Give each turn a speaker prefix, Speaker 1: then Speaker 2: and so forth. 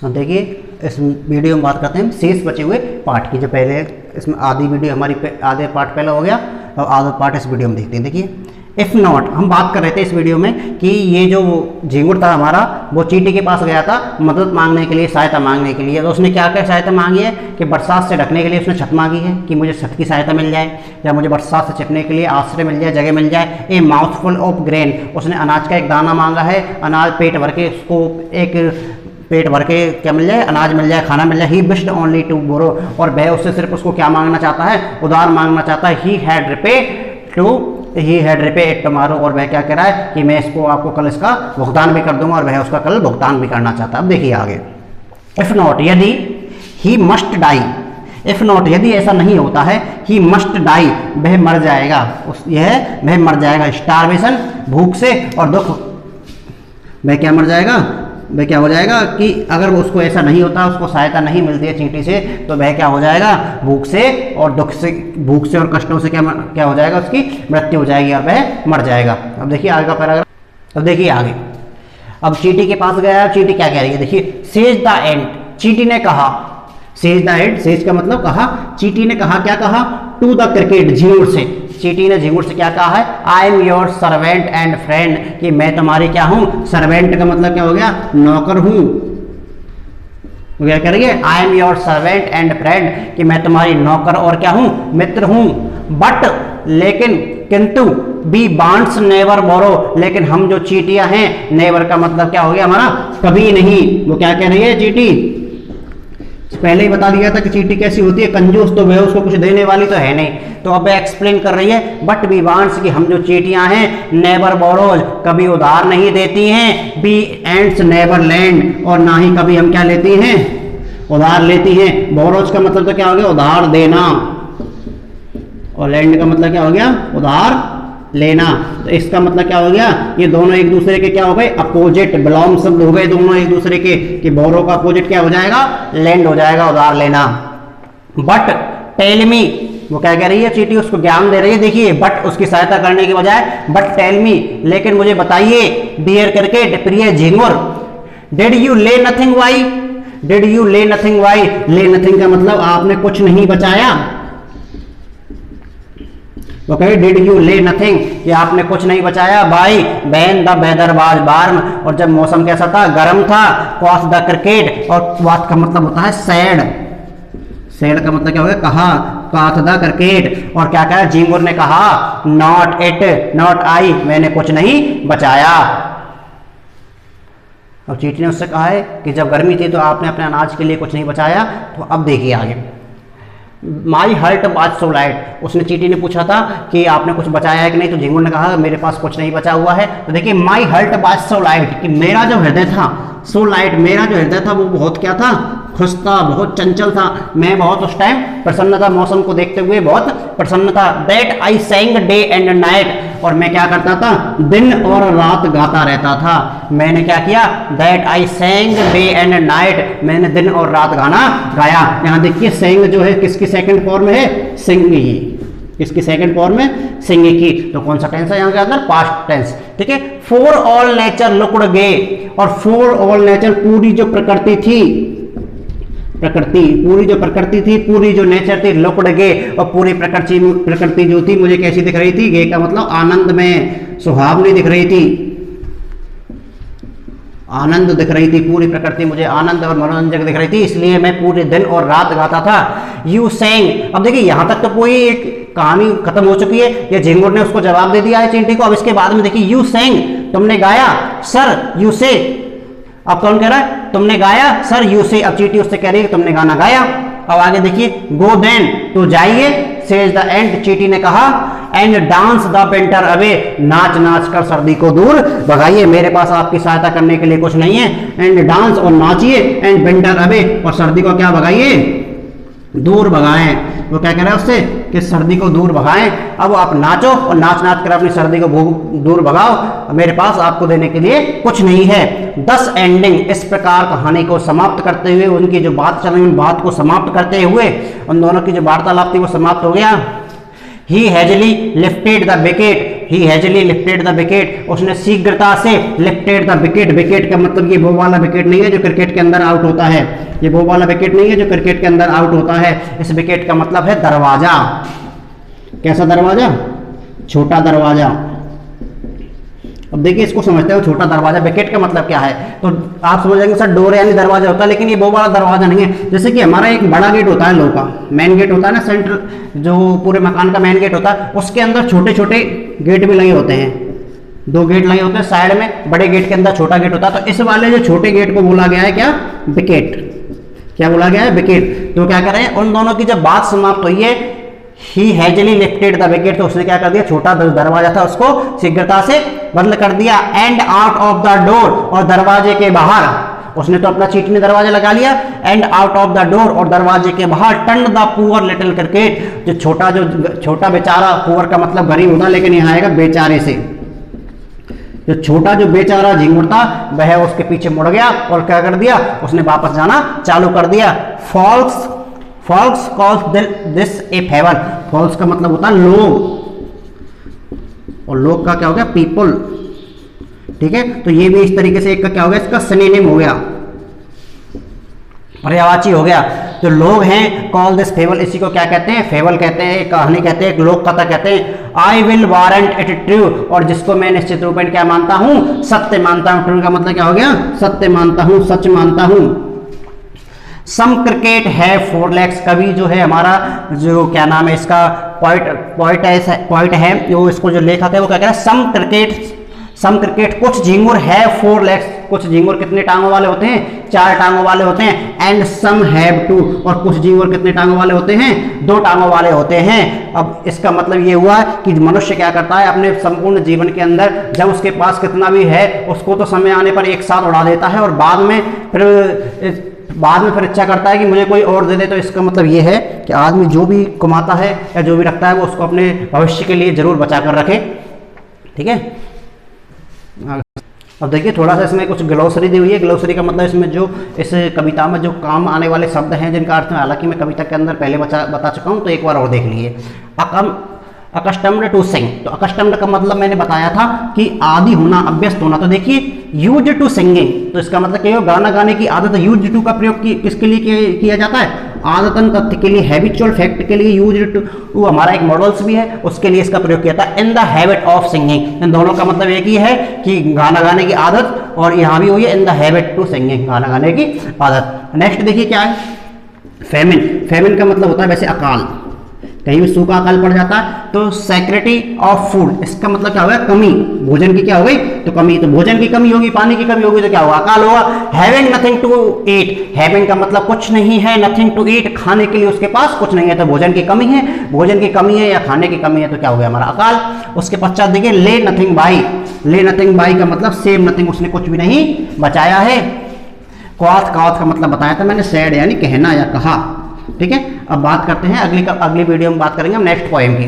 Speaker 1: अब देखिए इस वीडियो में बात करते हैं शेष बचे हुए पार्ट की। जो पहले इसमें आधी वीडियो हमारी आधे पार्ट पहले हो गया और आधा पार्ट इस वीडियो में देखते हैं। देखिए इफ़ नॉट, हम बात कर रहे थे इस वीडियो में कि ये जो झिंगुर था हमारा वो चींटी के पास गया था मदद मांगने के लिए, सहायता मांगने के लिए। तो उसने क्या क्या सहायता मांगी है कि बरसात से ढकने के लिए उसने छत मांगी है कि मुझे छत की सहायता मिल जाए, या मुझे बरसात से छिपने के लिए आश्रय मिल जाए, जगह मिल जाए। ए माउथफुल ऑफ ग्रेन, उसने अनाज का एक दाना मांगा है, अनाज पेट भर के उसको एक पेट भर के क्या मिल जाए, अनाज मिल जाए, खाना मिल जाए। He wished only to borrow, और वह उससे सिर्फ उसको क्या मांगना चाहता है, उधार मांगना चाहता है। He had repay it tomorrow, और वह क्या कह रहा है कि मैं इसको आपको कल इसका भुगतान भी कर दूंगा, और वह उसका कल भुगतान भी करना चाहता है। अब देखिए आगे, इफ नॉट, यदि, he must die, if not यदि ऐसा नहीं होता है, ही मस्ट डाई, वह मर जाएगा, वह मर जाएगा स्टारवेशन, भूख से और दुख। वह क्या मर जाएगा, वह क्या हो जाएगा कि अगर उसको ऐसा नहीं होता, उसको सहायता नहीं मिलती है चींटी से, तो वह क्या हो जाएगा, भूख से और दुख से, भूख से और कष्टों से क्या हो जाएगा, उसकी मृत्यु हो जाएगी और वह मर जाएगा। अब देखिए आगे का पैराग्राफ, अब देखिए आगे, अब चींटी के पास गया, चींटी क्या कह रही है, देखिए सेज द एंड, चींटी ने कहा, सेज द एंड, सेज का मतलब कहा, चींटी ने कहा, क्या कहा, टू द क्रिकेट, झिंगुर से, चींटी ने झिंगुर से क्या कहा है, I am your servant and friend, कि मैं तुम्हारी क्या हूं, सर्वेंट का मतलब क्या हो गया, नौकर हूं। वो क्या कह रही है, I am your servant and friend, कि मैं तुम्हारी नौकर और क्या हूं, मित्र हूं। बट, लेकिन, किंतु, बी बांड्स नेवर बोरो, लेकिन हम जो चींटियां हैं, नेवर का मतलब क्या हो गया हमारा, कभी नहीं। वो क्या कह रही है चींटी, पहले ही बता दिया था कि चींटी कैसी होती है, कंजूस, तो वह उसको कुछ देने वाली तो है नहीं। तो अब एक्सप्लेन कर रही है, बट बी वांट्स, कि हम जो चींटियां हैं, नेवर बोरोज, कभी उधार नहीं देती हैं, बी एंड्स नेवर लैंड, और ना ही कभी हम क्या लेती हैं, उधार लेती हैं। बोरोज का मतलब तो क्या हो गया, उधार देना, और लैंड का मतलब क्या हो गया, उधार लेना। तो इसका मतलब क्या हो गया, ये दोनों एक दूसरे के क्या हो गए, अपोजिट, बिलोंग शब्द हो गए दोनों एक दूसरे के, कि बोरो का अपोजिट क्या हो जाएगा, लैंड हो जाएगा, उधार लेना। बट टेल मी, वो क्या कह रही है चींटी, उसको ज्ञान दे रही है। देखिए बट उसकी सहायता करने के बजाय बट टेल मी, लेकिन मुझे बताइए, डियर क्रिकेट, प्रिय झिंगुर, डिड यू ले नथिंग वाई, डिड यू ले नथिंग वाई, ले नथिंग का मतलब आपने कुछ नहीं बचाया। वो कहे डिड यू ले नथिंग, कि आपने कुछ नहीं बचाया, बाई बैन द वेदर वाज वार्म, और जब मौसम कैसा था, गर्म था, क्वाथ द क्रिकेट, और क्वाथ का मतलब होता है सैड, सैड का मतलब क्या हो गया, कहा, क्वाथ द क्रिकेट, और क्या कहा, झिंगुर ने कहा, नॉट इट, नॉट आई, मैंने कुछ नहीं बचाया। और चींटी ने उससे कहा है कि जब गर्मी थी तो आपने अपने अनाज के लिए कुछ नहीं बचाया। तो अब देखिए आगे, माई हर्ट वाज सो लाइट, उसने चींटी ने पूछा था कि आपने कुछ बचाया है कि नहीं, तो झिंगुर ने कहा मेरे पास कुछ नहीं बचा हुआ है। तो देखिए माई हर्ट वाज सो लाइट, कि मेरा जो हृदय था, सो लाइट, मेरा जो हृदय था वो बहुत क्या था, खुश था, बहुत चंचल था, मैं बहुत उस टाइम प्रसन्न था, मौसम को देखते हुए बहुत प्रसन्न था। That I sang day and night, और मैं क्या करता था, दिन और रात गाता रहता था। मैंने क्या किया, that I sang day and night, मैंने दिन और रात गाना गाया। यहाँ देखिए सेंग जो है किसकी सेकंड फॉर्म है, सिंग की, किसकी सेकंड फॉर्म में, सिंग की। तो कौन सा टेंस है यहाँ के अंदर, पास्ट टेंस। ठीक है, for all nature looked gay, और फॉर ऑल नेचर, पूरी जो प्रकृति थी, पूरी जो प्रकृति थी, पूरी जो नेचर थी, लुक्ड गे, और पूरी प्रकृति जो थी मुझे कैसी दिख रही थी, गे का मतलब आनंद में, सुहावनी दिख रही थी, आनंद दिख रही थी, पूरी प्रकृति मुझे आनंद और मनोरंजक दिख रही थी, इसलिए मैं पूरे दिन और रात गाता था। यू सेंग, अब देखिए यहाँ तक तो पूरी एक कहानी खत्म हो चुकी है, ये झिंगुर ने उसको जवाब दे दिया है चींटी को। अब इसके बाद में देखिए, यू सेंग, तुमने गाया, सर यू से, अब कौन कह रहा है, तुमने गाया, सर यू से, अब चींटी उससे कह रही है कि तुमने गाना गाया। अब आगे देखिए, गो देन, तो जाइए, सेज द एंड, चींटी ने कहा, and dance the winter away, नाच नाच कर सर्दी को दूर भगाइए, मेरे पास आपकी सहायता करने के लिए कुछ नहीं है। एंड डांस, और नाचिए, एंड विंटर अवे, और सर्दी को क्या भगाइए, दूर भगाएं। वो क्या कह रहा है उससे कि सर्दी को दूर भगाएं। अब आप नाचो और नाच नाच कर अपनी सर्दी को दूर भगाओ, मेरे पास आपको देने के लिए कुछ नहीं है। 10 एंडिंग, इस प्रकार कहानी को समाप्त करते हुए, उनकी जो बात चल रही बात को समाप्त करते हुए, उन दोनों की जो वार्तालाप थी वो समाप्त हो गया। He hastily lifted the wicket, he hastily lifted the wicket, उसने शीघ्रता से लिफ्टेड द विकेट, विकेट का मतलब ये वो वाला विकेट नहीं है जो क्रिकेट के अंदर आउट होता है, ये वो वाला विकेट नहीं है जो क्रिकेट के अंदर आउट होता है। इस विकेट का मतलब है दरवाजा। कैसा दरवाजा? छोटा दरवाजा। अब देखिए इसको समझते हो, छोटा दरवाजा, विकेट का मतलब क्या है, तो आप समझ जाएंगे सर डोर यानी दरवाजा होता है, लेकिन ये वो वाला दरवाजा नहीं है। जैसे कि हमारा एक बड़ा गेट होता है, लोह का मेन गेट होता है ना, सेंट्रल जो पूरे मकान का मेन गेट होता है, उसके अंदर छोटे छोटे गेट भी लगे होते हैं, 2 गेट लगे होते हैं साइड में, बड़े गेट के अंदर छोटा गेट होता है। तो इस वाले जो छोटे गेट को बोला गया है क्या? विकेट। क्या बोला गया है? विकेट। तो क्या कर रहे हैं, उन दोनों की जब बात समाप्त हुई है, ही हैजली लिफ्टेड द विकेट, तो उसने क्या कर दिया, छोटा दरवाजा था उसको शीघ्रता से बंद कर दिया। And out of the door, और दरवाजे के बाहर, उसने तो अपना चीटी में दरवाजा लगा लिया। And out of the door, और दरवाजे के बाहर, turn the poor little cricket, जो छोटा बेचारा, पुअर का मतलब गरीब होता, लेकिन यहाँ आएगा बेचारे से, जो बेचारा झिंगुर था वह उसके पीछे मुड़ गया और क्या कर दिया, उसने वापस जाना चालू कर दिया। Falls calls this a favour, falls का मतलब होता है लोग, और लोग का क्या हो गया? पीपल। ठीक है, तो ये भी इस तरीके से एक का क्या हो गया, इसका सिनोनिम हो गया, पर्यायवाची हो गया। जो लोग हैं, कॉल दिस फेबल, इसी को क्या कहते हैं? फेबल कहते हैं, कहानी कहते हैं, एक लोक कथा कहते हैं। I will warrant it true, और जिसको मैं निश्चित रूप में क्या मानता हूं? सत्य मानता हूं। ट्रू का मतलब क्या हो गया? सत्य मानता हूं, सच मानता हूं। सम क्रिकेट है 4 legs, कवि जो है हमारा, जो क्या नाम है इसका, पॉइंट है जो इसको जो लेखक है वो क्या कह रहा है? सम क्रिकेट, कुछ झिंगुर है 4 legs, कुछ झिंगुर कितने टांगों वाले होते हैं? 4 टांगों वाले होते हैं। एंड सम हैव 2, और कुछ झिंगुर कितने टांगों वाले होते हैं? 2 टांगों वाले होते हैं। अब इसका मतलब ये हुआ कि मनुष्य क्या करता है अपने संपूर्ण जीवन के अंदर, जब उसके पास कितना भी है उसको तो समय आने पर एक साथ उड़ा देता है, और बाद में फिर इच्छा करता है कि मुझे कोई और दे दे। तो इसका मतलब ये है कि आदमी जो भी कमाता है या जो भी रखता है वो उसको अपने भविष्य के लिए जरूर बचा कर रखे। ठीक है, अब देखिए थोड़ा सा इसमें कुछ ग्लोसरी दी हुई है। ग्लोसरी का मतलब इसमें जो इस कविता में जो काम आने वाले शब्द हैं जिनका अर्थ हालांकि मैं कविता के अंदर पहले बता चुका हूँ, तो एक बार और देख लीजिए। अकस्टम्ड टू सिंग, तो अकस्टम्ड का मतलब मैंने बताया था कि आदि होना, अभ्यस्त होना। तो देखिए यूज टू सिंगिंग, तो इसका मतलब क्या है? गाना गाने की आदत। यूज टू का प्रयोग किसके लिए किया जाता है? आदतन, तथ्य के लिए, हैबिचुअल फैक्ट के लिए। यूज टू हमारा एक मॉडल्स भी है, उसके लिए इसका प्रयोग किया था। In the habit of singing, इन दोनों का मतलब एक ही है कि गाना गाने की आदत, और यहाँ भी हुई है in the habit to singing, गाना गाने की आदत। नेक्स्ट देखिए क्या है? फेमिन। फेमिन का मतलब होता है वैसे अकाल, कहीं भी सूखा अकाल पड़ जाता है। तो सेक्रेटी ऑफ फूड, इसका मतलब क्या होगा? कमी, भोजन की क्या हो गई? तो कमी। तो भोजन की कमी होगी, पानी की कमी होगी, तो क्या होगा? अकाल होगा। Having nothing to eat, having का मतलब कुछ नहीं है, नथिंग टू ईट, खाने के लिए उसके पास कुछ नहीं है, तो भोजन की कमी है। भोजन की कमी है या खाने की कमी है तो क्या हो गया हमारा? अकाल। उसके पश्चात देखिए ले नथिंग बाई, ले नथिंग बाई का मतलब सेव नथिंग, उसने कुछ भी नहीं बचाया है। क्वाथ का मतलब बताया था मैंने, सैड यानी कहना या कहा। ठीक है, अब बात करते हैं अगली वीडियो में बात करेंगे हम नेक्स्ट पोएम की।